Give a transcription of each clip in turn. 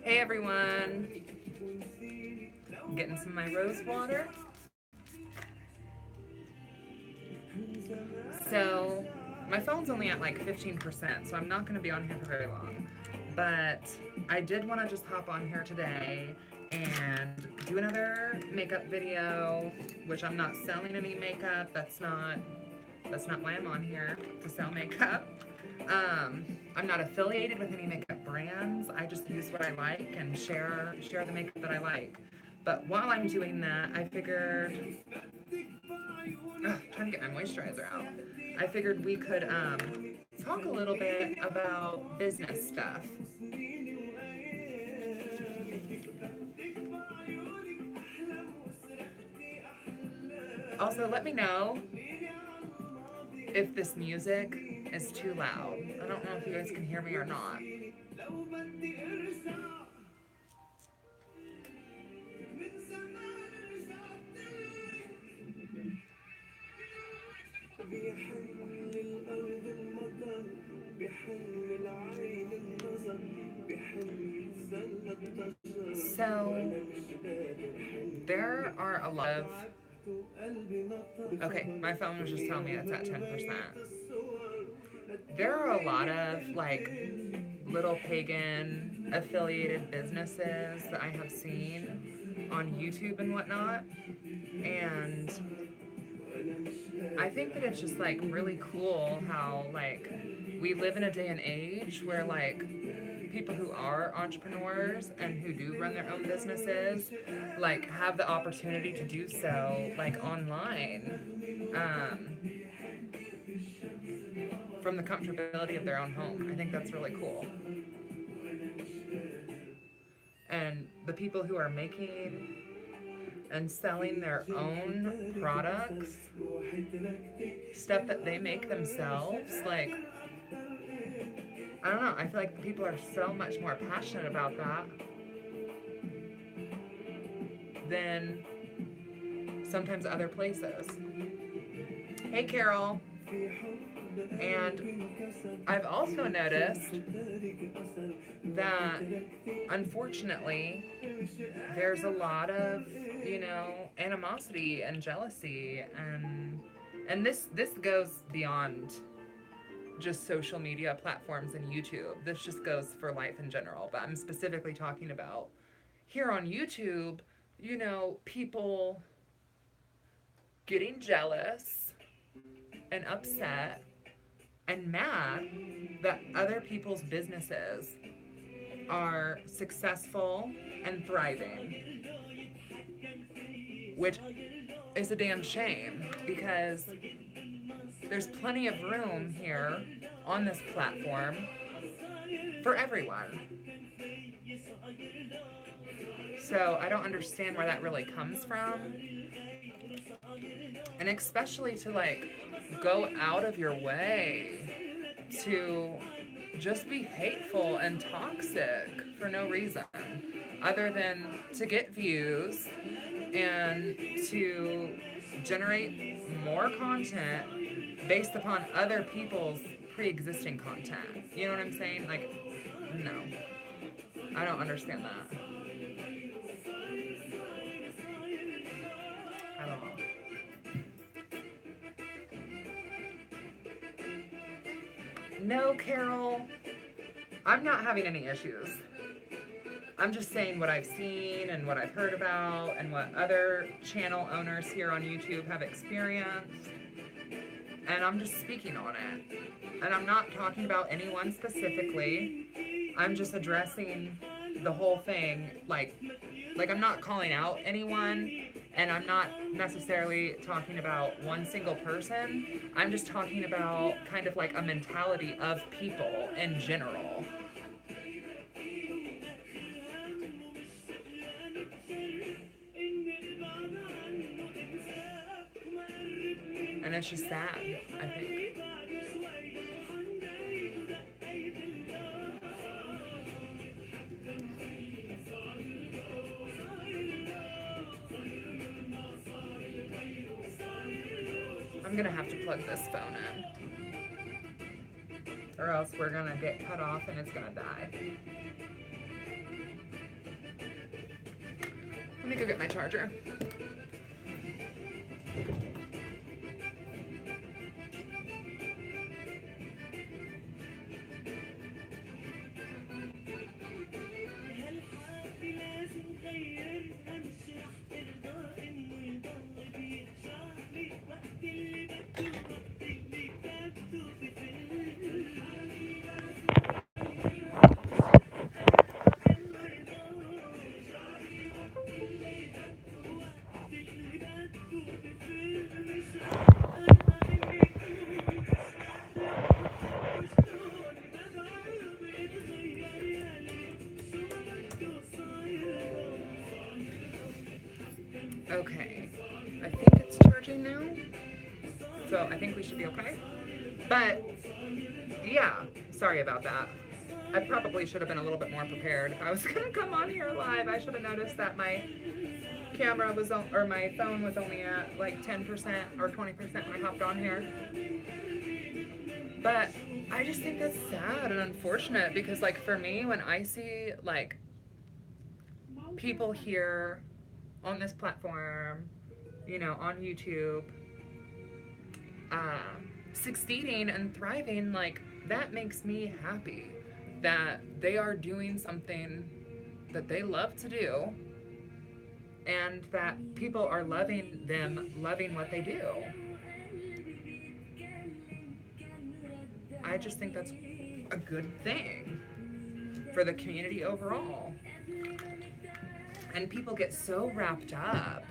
Hey everyone, I'm getting some of my rose water. So, my phone's only at like 15%, so I'm not going to be on here for very long. But I did want to just hop on here today and do another makeup video, which I'm not selling any makeup. That's not why I'm on here, to sell makeup. I'm not affiliated with any makeup brands. I just use what I like and share the makeup that I like. But while I'm doing that, I figured, trying to get my moisturizer out. I figured we could talk a little bit about business stuff. Also, let me know if this music is too loud. I don't know if you guys can hear me or not. So, there are a lot of. Okay, my phone was just telling me it's at 10%. There are a lot of like little pagan affiliated businesses that I have seen on YouTube and whatnot. And I think that it's just like really cool how like we live in a day and age where like people who are entrepreneurs and who do run their own businesses like have the opportunity to do so like online, from the comfortability of their own home. I think that's really cool. And the people who are making and selling their own products, stuff that they make themselves, like, I don't know, I feel like people are so much more passionate about that than sometimes other places. Hey, Carol. And I've also noticed that unfortunately there's a lot of, animosity and jealousy, and this goes beyond just social media platforms and YouTube. This just goes for life in general, but I'm specifically talking about here on YouTube, people getting jealous and upset and mad that other people's businesses are successful and thriving, which is a damn shame because there's plenty of room here on this platform for everyone. So I don't understand where that really comes from. And especially to like go out of your way to just be hateful and toxic for no reason other than to get views and to generate more content based upon other people's pre-existing content. You know what I'm saying? Like, no. I don't understand that. I don't know. No, Carol, I'm not having any issues. I'm just saying what I've seen and what I've heard about and what other channel owners here on YouTube have experienced. And I'm just speaking on it. And I'm not talking about anyone specifically. I'm just addressing the whole thing. Like I'm not calling out anyone, and I'm not necessarily talking about one single person. I'm just talking about kind of like a mentality of people in general. And it's just sad, I think. I'm gonna have to plug this phone in, or else we're gonna get cut off and it's gonna die. Let me go get my charger. Okay, I think it's charging now, so I think we should be okay. But yeah, sorry about that. I probably should have been a little bit more prepared. If I was gonna come on here live, I should have noticed that my camera was on, or my phone was only at like 10% or 20% when I hopped on here. But I just think that's sad and unfortunate because, like, for me, when I see like people here on this platform, you know, on YouTube, succeeding and thriving, like, that makes me happy that they are doing something that they love to do and that people are loving them, loving what they do. I just think that's a good thing for the community overall. And people get so wrapped up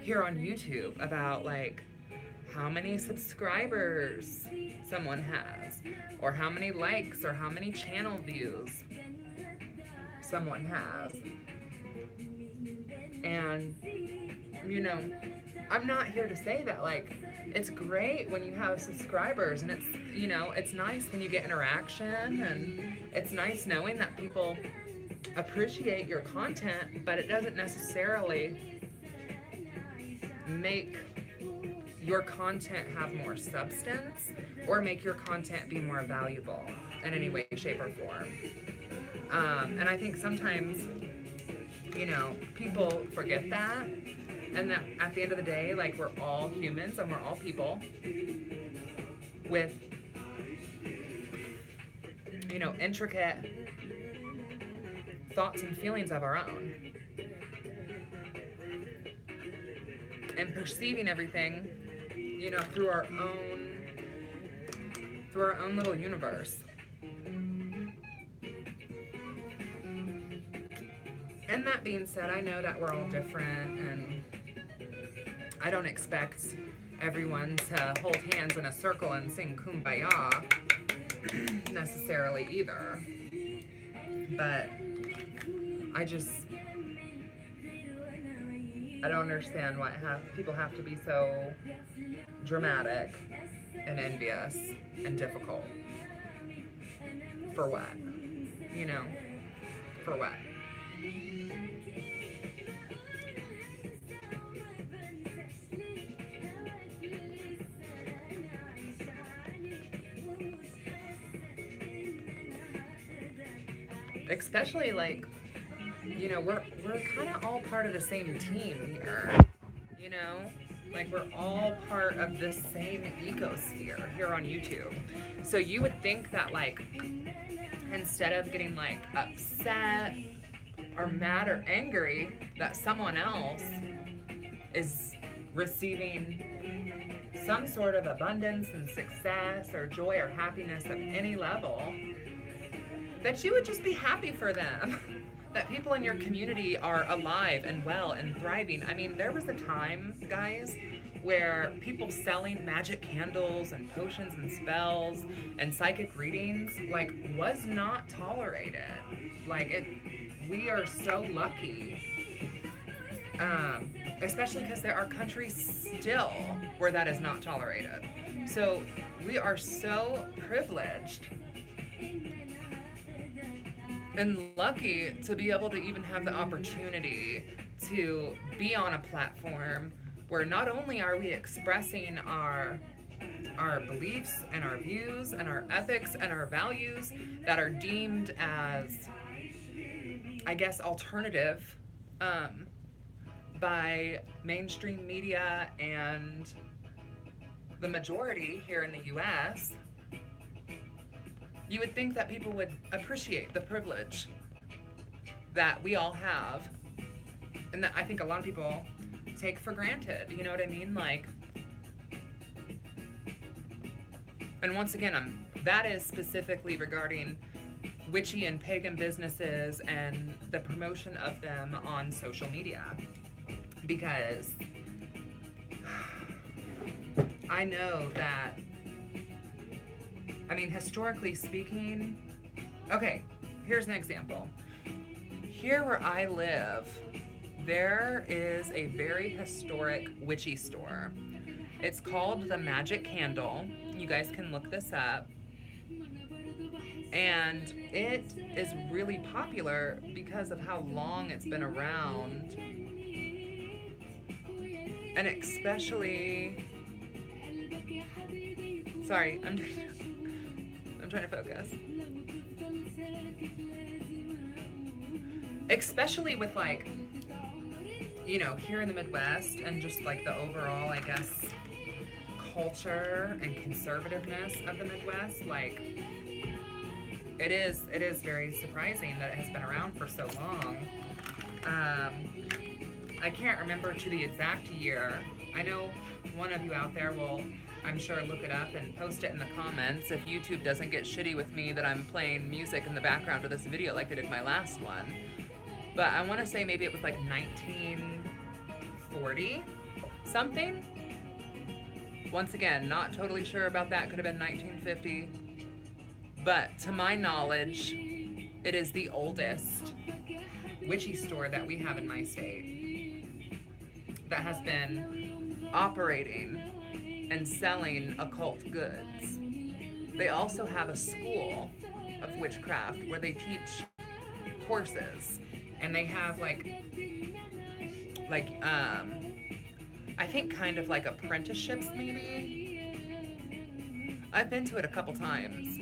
here on YouTube about, like, how many subscribers someone has, or how many likes, or how many channel views someone has. And, you know, I'm not here to say that, like, it's great when you have subscribers, and it's, you know, it's nice when you get interaction, and it's nice knowing that people appreciate your content, but it doesn't necessarily make your content have more substance or make your content be more valuable in any way, shape, or form. And I think sometimes, you know, people forget that, and that at the end of the day, like, we're all humans and we're all people with, you know, intricate thoughts and feelings of our own, and perceiving everything, you know, through our own little universe. And that being said, I know that we're all different, and I don't expect everyone to hold hands in a circle and sing Kumbaya necessarily either. But I don't understand why people have to be so dramatic and envious and difficult. For what? You know, for what? Especially, like, you know, we're kind of all part of the same team here, you know? Like, we're all part of the same ecosphere here on YouTube. So you would think that, like, instead of getting, like, upset or mad or angry that someone else is receiving some sort of abundance and success or joy or happiness at any level, that you would just be happy for them. That people in your community are alive and well and thriving. I mean, there was a time, guys, where people selling magic candles and potions and spells and psychic readings, like, was not tolerated. Like, we are so lucky. Especially because there are countries still where that is not tolerated. So we are so privileged and lucky to be able to even have the opportunity to be on a platform where not only are we expressing our beliefs and our views and our ethics and our values that are deemed as, I guess, alternative by mainstream media and the majority here in the US, you would think that people would appreciate the privilege that we all have, and that I think a lot of people take for granted. You know what I mean? Like, and once again, that is specifically regarding witchy and pagan businesses and the promotion of them on social media. Because I know that, I mean, historically speaking, okay, here's an example. Here where I live, there is a very historic witchy store. It's called the Magic Candle. You guys can look this up. And it is really popular because of how long it's been around. And especially, sorry, I'm trying to focus. Especially with, like, you know, here in the Midwest and just like the overall, I guess, culture and conservativeness of the Midwest, like, it is very surprising that it has been around for so long. I can't remember to the exact year. I know one of you out there will, I'm sure, look it up and post it in the comments if YouTube doesn't get shitty with me that I'm playing music in the background of this video like I did my last one. But I want to say maybe it was like 1940 something. Once again, not totally sure about that. Could have been 1950. But to my knowledge, it is the oldest witchy store that we have in my state that has been operating and selling occult goods. They also have a school of witchcraft where they teach courses, and they have like I think kind of like apprenticeships maybe. I've been to it a couple times.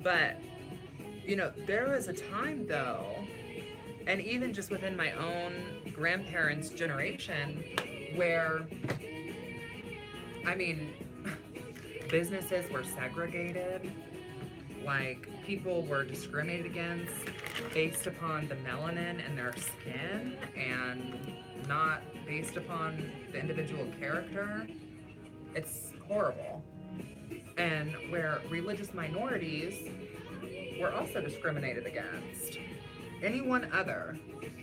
But, you know, there was a time though, and even just within my own grandparents' generation, where, I mean, businesses were segregated, like people were discriminated against based upon the melanin in their skin and not based upon the individual character. It's horrible. And where religious minorities were also discriminated against. Anyone other,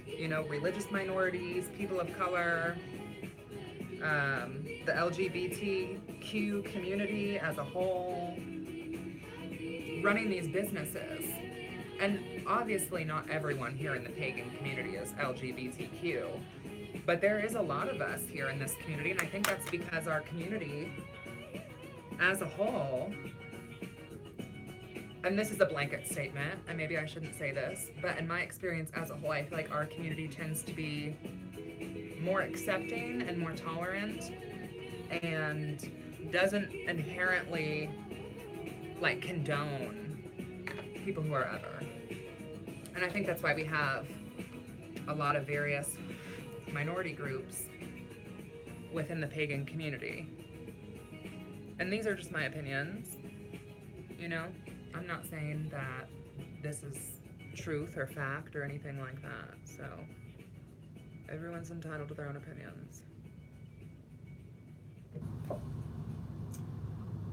you know, religious minorities, people of color, the LGBTQ community as a whole, running these businesses. And obviously not everyone here in the pagan community is LGBTQ, but there is a lot of us here in this community, and I think that's because our community as a whole, and this is a blanket statement, and maybe I shouldn't say this, but in my experience as a whole, I feel like our community tends to be more accepting and more tolerant and doesn't inherently like condone people who are other. And I think that's why we have a lot of various minority groups within the pagan community. And these are just my opinions, you know? I'm not saying that this is truth or fact or anything like that, so everyone's entitled to their own opinions.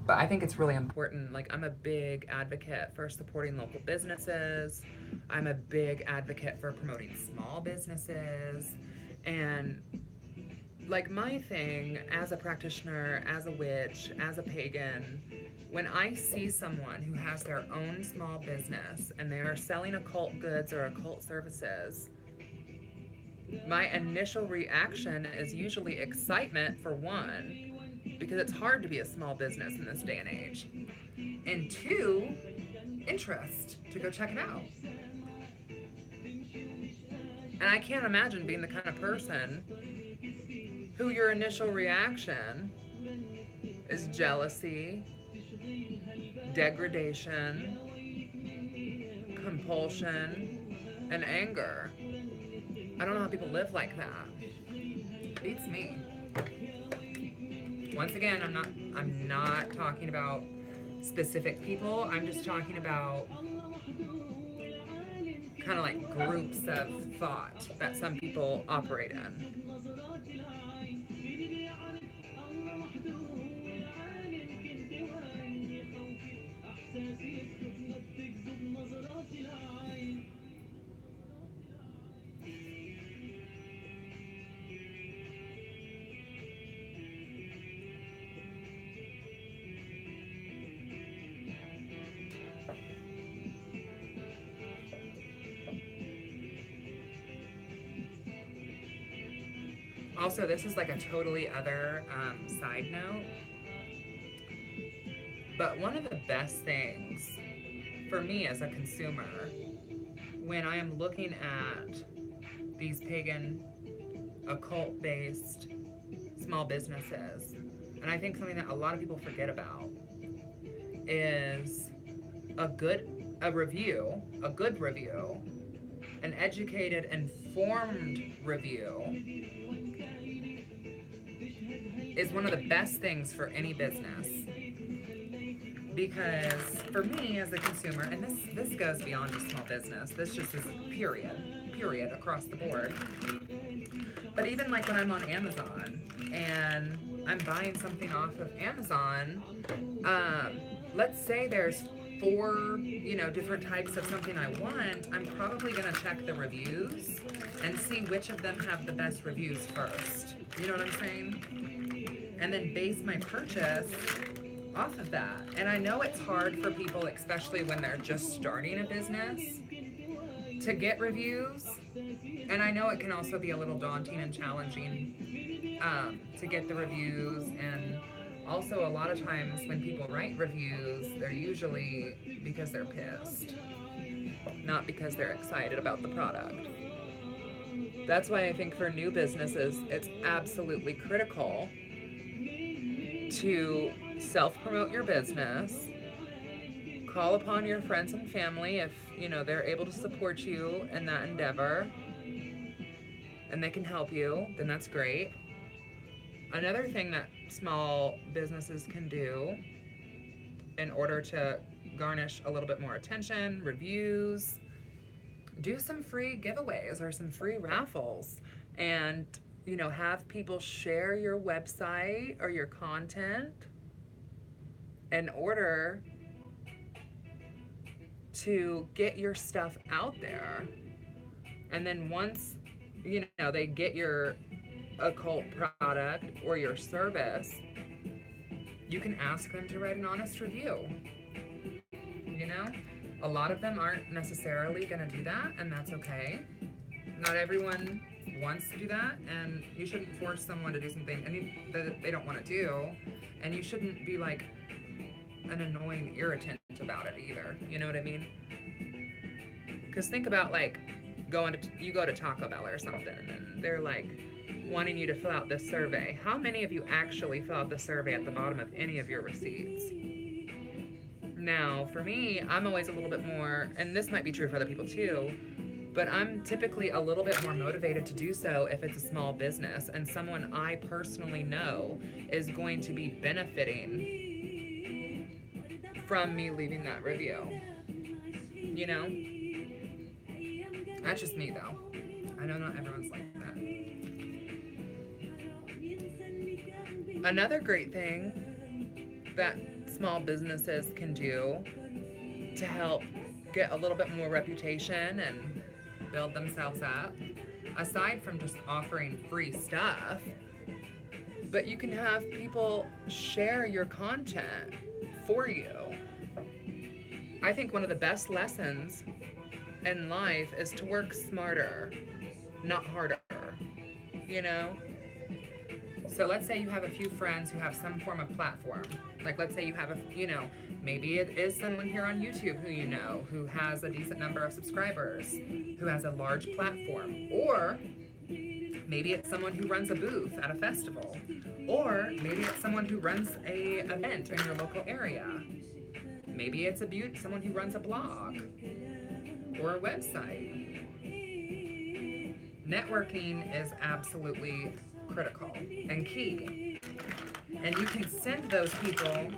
But I think it's really important, like, I'm a big advocate for supporting local businesses. I'm a big advocate for promoting small businesses. And like, my thing as a practitioner, as a witch, as a pagan, when I see someone who has their own small business and they are selling occult goods or occult services, my initial reaction is usually excitement, for one, because it's hard to be a small business in this day and age, and two, interest to go check it out. And I can't imagine being the kind of person who your initial reaction is jealousy, degradation, compulsion, and anger. I don't know how people live like that. It beats me. Once again, I'm not talking about specific people. I'm just talking about kind of like groups of thought that some people operate in. Also, this is like a totally other side note, but one of the best things for me as a consumer when I am looking at these pagan, occult-based small businesses, and I think something that a lot of people forget about is a good review, an educated, informed review is one of the best things for any business. Because for me as a consumer, and this goes beyond just small business, this just is period across the board. But even like when I'm on Amazon and I'm buying something off of Amazon, let's say there's 4, different types of something I want, I'm probably gonna check the reviews and see which of them have the best reviews first. You know what I'm saying? And then base my purchase off of that. And I know it's hard for people, especially when they're just starting a business, to get reviews. And I know it can also be a little daunting and challenging to get the reviews. And also a lot of times when people write reviews, they're usually because they're pissed, not because they're excited about the product. That's why I think for new businesses, it's absolutely critical to self-promote your business, call upon your friends and family if, they're able to support you in that endeavor and they can help you, then that's great. Another thing that small businesses can do in order to garnish a little bit more attention, reviews, do some free giveaways or some free raffles and, have people share your website or your content in order to get your stuff out there. And then once, they get your occult product or your service, you can ask them to write an honest review. A lot of them aren't necessarily going to do that, and that's okay. Not everyone wants to do that, and you shouldn't force someone to do something that they don't want to do, and you shouldn't be like an annoying irritant about it either. You know what I mean? Because think about like you go to Taco Bell or something, and they're like wanting you to fill out this survey. How many of you actually fill out the survey at the bottom of any of your receipts? Now, for me, I'm always a little bit more, and this might be true for other people too, but I'm typically a little bit more motivated to do so if it's a small business and someone I personally know is going to be benefiting from me leaving that review. That's just me though. I know not everyone's like that. Another great thing that small businesses can do to help get a little bit more reputation and build themselves up, aside from just offering free stuff, but you can have people share your content for you. I think one of the best lessons in life is to work smarter, not harder, So let's say you have a few friends who have some form of platform. Like let's say you have maybe it is someone here on YouTube who has a decent number of subscribers, who has a large platform. Or Maybe it's someone who runs a booth at a festival, or maybe it's someone who runs a event in your local area. Maybe it's someone who runs a blog or a website. Networking is absolutely critical and key. And you can send those people,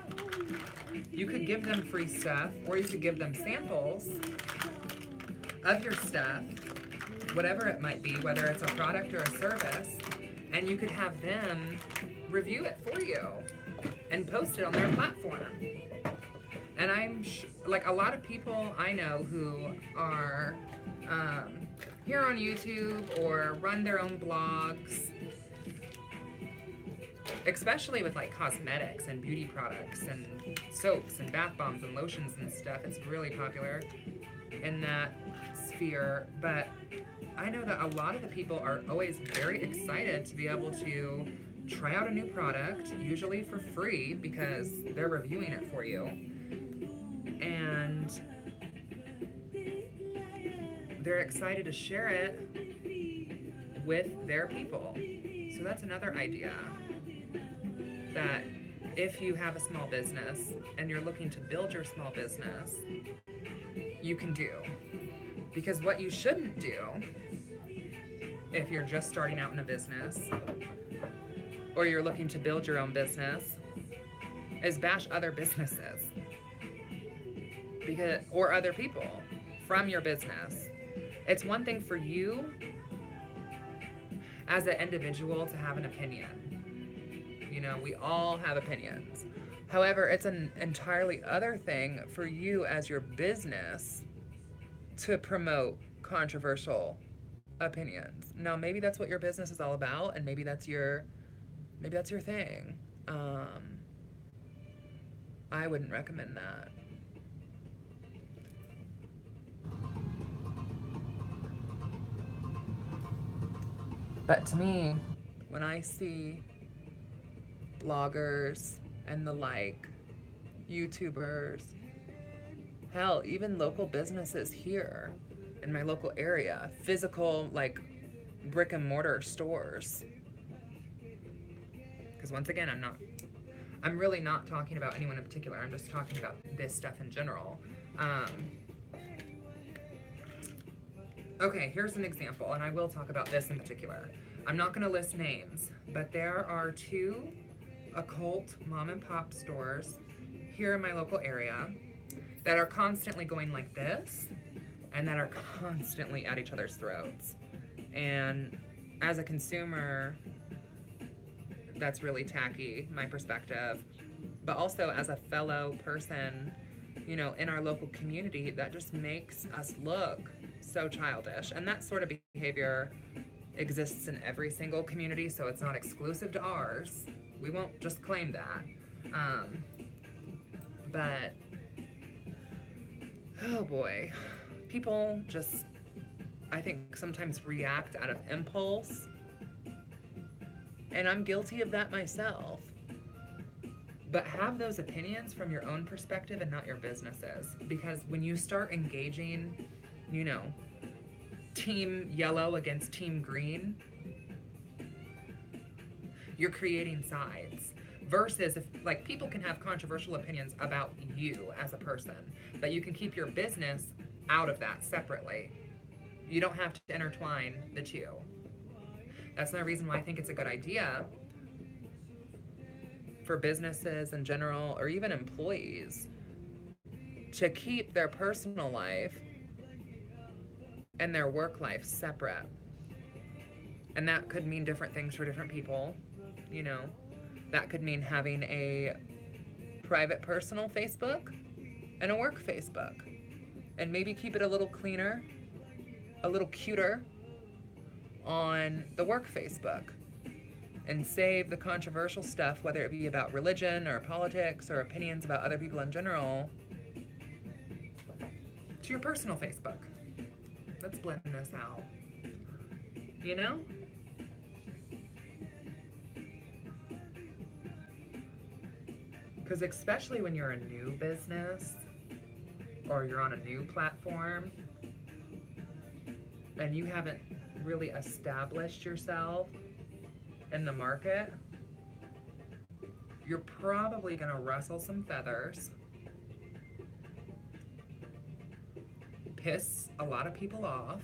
you could give them free stuff, or you could give them samples of your stuff, whatever it might be, whether it's a product or a service, and you could have them review it for you and post it on their platform. And like a lot of people I know who are here on YouTube or run their own blogs, especially with like cosmetics and beauty products and soaps and bath bombs and lotions and stuff. It's really popular in that sphere. But I know that a lot of the people are always very excited to be able to try out a new product, usually for free because they're reviewing it for you. And they're excited to share it with their people. So that's another idea, that if you have a small business and you're looking to build your small business, you can do. Because what you shouldn't do if you're just starting out in a business or you're looking to build your own business is bash other businesses or other people from your business. It's one thing for you as an individual to have an opinion. You know, we all have opinions. However, it's an entirely other thing for you as your business to promote controversial opinions. Now, maybe that's what your business is all about, and maybe that's your thing. I wouldn't recommend that. But to me, when I see bloggers and the like, YouTubers, hell, even local businesses here in my local area, physical, like brick and mortar stores. Because once again, I'm really not talking about anyone in particular. I'm just talking about this stuff in general. Okay, here's an example, and I will talk about this in particular. I'm not going to list names, but there are 2 occult mom and pop stores here in my local area that are constantly going like this and that are constantly at each other's throats. And as a consumer, that's really tacky, my perspective. But also as a fellow person, you know, in our local community, that just makes us look so childish. And that sort of behavior exists in every single community, so it's not exclusive to ours. We won't just claim that. But, oh boy, people just, I think, sometimes react out of impulse. And I'm guilty of that myself. But have those opinions from your own perspective and not your business's. Because when you start engaging, you know, team yellow against team green, you're creating sides. Versus if, like, people can have controversial opinions about you as a person, but you can keep your business out of that separately. You don't have to intertwine the two. That's another reason why I think it's a good idea for businesses in general, or even employees, to keep their personal life and their work life separate. And that could mean different things for different people, you know. That could mean having a private personal Facebook and a work Facebook. And maybe keep it a little cleaner, a little cuter on the work Facebook. And save the controversial stuff, whether it be about religion or politics or opinions about other people in general, to your personal Facebook. Let's blend this out. You know? Because especially when you're a new business or you're on a new platform and you haven't really established yourself in the market, you're probably going to rustle some feathers, piss a lot of people off,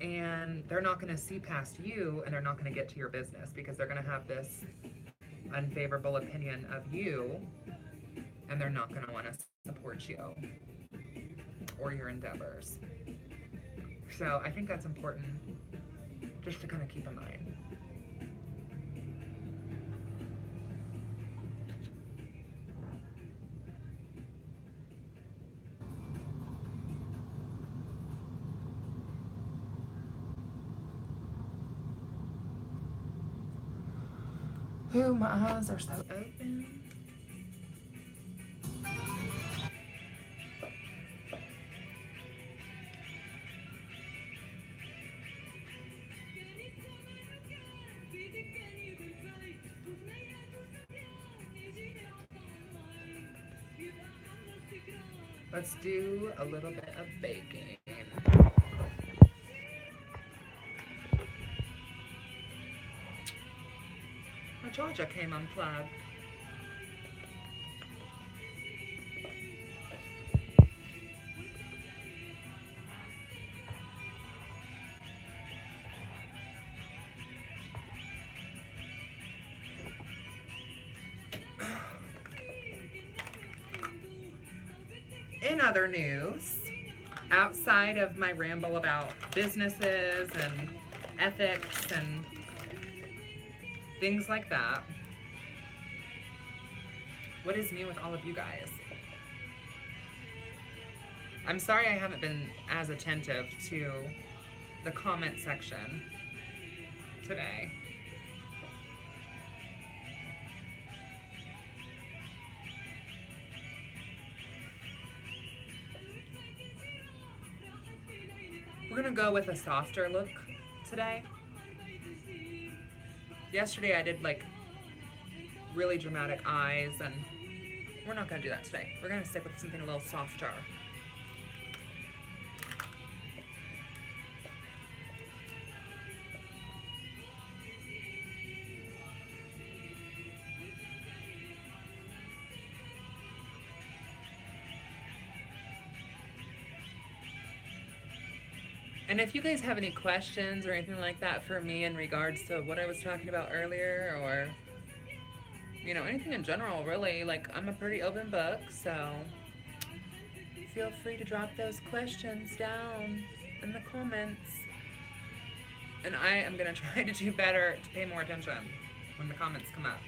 and they're not going to see past you, and they're not going to get to your business because they're going to have this unfavorable opinion of you, and they're not going to want to support you or your endeavors. So I think that's important just to kind of keep in mind. Ooh, my eyes are so open. Let's do a little bit of baking. My charger came unplugged. In other news, outside of my ramble about businesses and ethics and things like that, what is new with all of you guys? I'm sorry I haven't been as attentive to the comment section today. We're gonna go with a softer look today. Yesterday I did like really dramatic eyes, and we're not gonna do that today. We're gonna stick with something a little softer. And if you guys have any questions or anything like that for me in regards to what I was talking about earlier, or, you know, anything in general, really, like, I'm a pretty open book, so feel free to drop those questions down in the comments. And I am going to try to do better to pay more attention when the comments come up.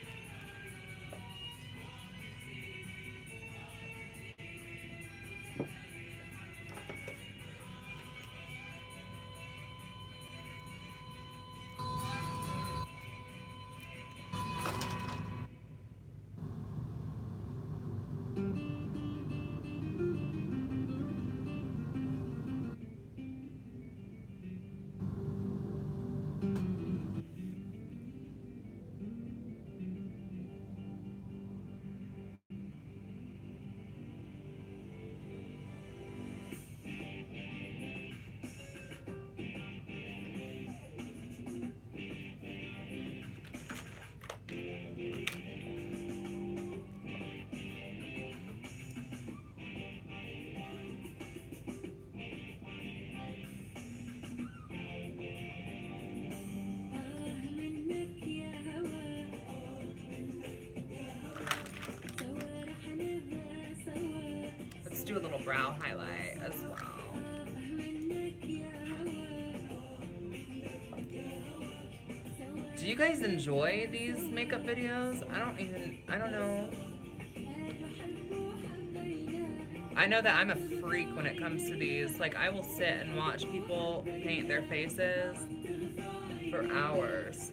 Do a little brow highlight as well. Do you guys enjoy these makeup videos? I don't know. I know that I'm a freak when it comes to these. Like, I will sit and watch people paint their faces for hours.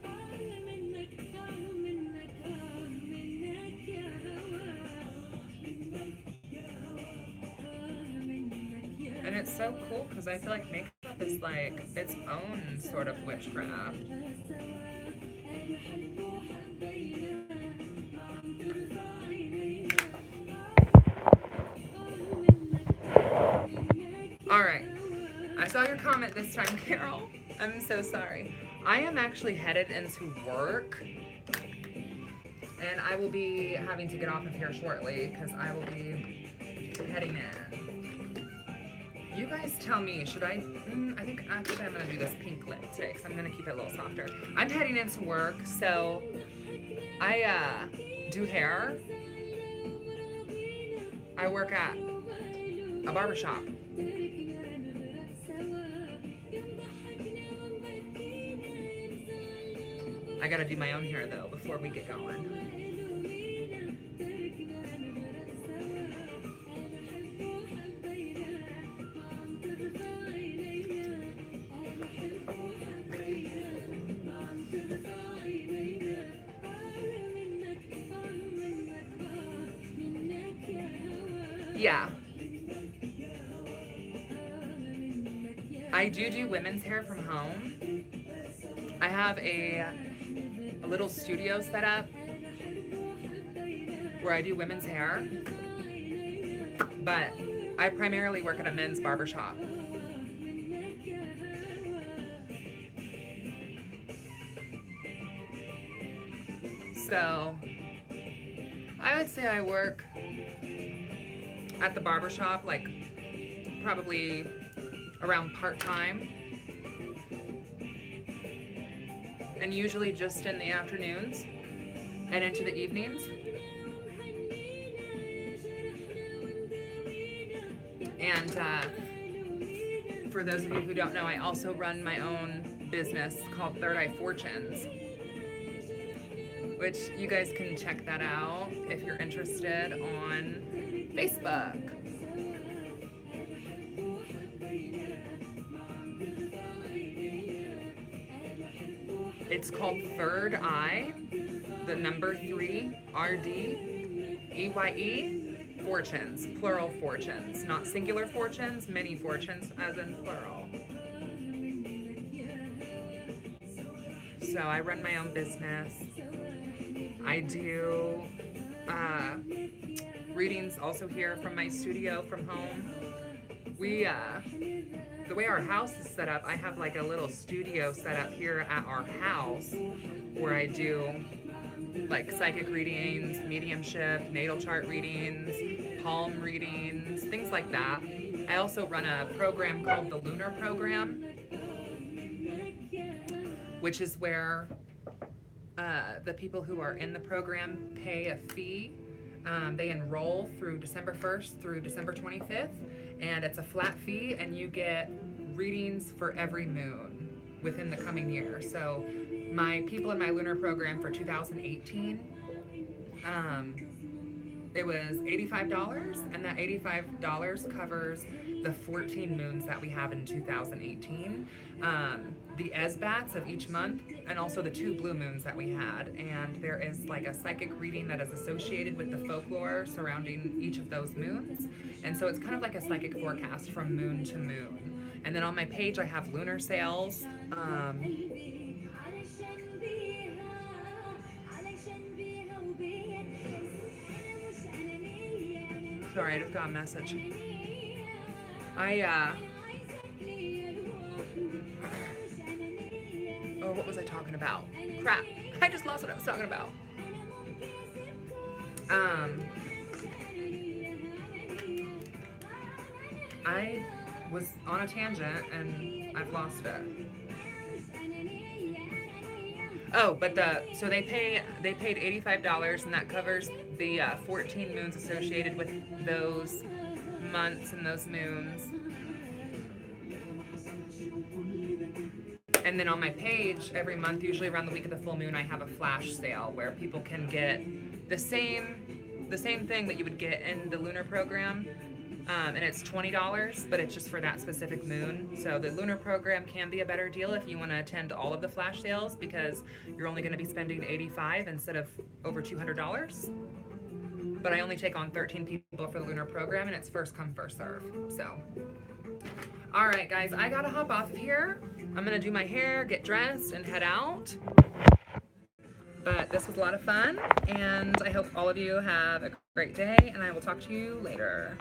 And it's so cool because I feel like makeup is like its own sort of witchcraft. Alright, I saw your comment this time, Carol. I'm so sorry. I am actually headed into work, and I will be having to get off of here shortly because I will be heading in. You guys tell me, should I think actually I'm going to do this pink lip today because I'm going to keep it a little softer. I'm heading into work, so I do hair. I work at a barbershop. I gotta do my own hair though before we get going. Yeah. I do women's hair from home. I have a little studio set up where I do women's hair, but I primarily work at a men's barbershop. So I would say I work at the barbershop like probably around part-time, and usually just in the afternoons and into the evenings. And for those of you who don't know, I also run my own business called Third Eye Fortunes, which you guys can check that out if you're interested on Facebook. It's called Third Eye, the number 3, RDEYE, Fortunes, plural fortunes, not singular fortunes, many fortunes as in plural. So I run my own business. I do readings also here from my studio from home. We the way our house is set up, I have like a little studio set up here at our house where I do like psychic readings, mediumship, natal chart readings, palm readings, things like that. I also run a program called the Lunar Program, which is where the people who are in the program pay a fee. They enroll through December 1st through December 25th, and it's a flat fee, and you get readings for every moon within the coming year. So my people in my lunar program for 2018, it was $85, and that $85 covers the 14 moons that we have in 2018, the SBATs of each month, and also the 2 blue moons that we had. And there is like a psychic reading that is associated with the folklore surrounding each of those moons. And so it's kind of like a psychic forecast from moon to moon. And then on my page, I have lunar sales. Sorry, I just got a message. Oh, what was I talking about? Crap. I just lost what I was talking about. I was on a tangent and I've lost it. Oh, but so they paid $85, and that covers the 14 moons associated with those months and those moons. And then on my page, every month, usually around the week of the full moon, I have a flash sale where people can get the same thing that you would get in the lunar program. And it's $20, but it's just for that specific moon. So the lunar program can be a better deal if you want to attend all of the flash sales, because you're only going to be spending $85 instead of over $200. But I only take on 13 people for the lunar program, and it's first come, first serve. So, all right, guys, I gotta hop off of here. I'm gonna do my hair, get dressed, and head out. But this was a lot of fun, and I hope all of you have a great day, and I will talk to you later.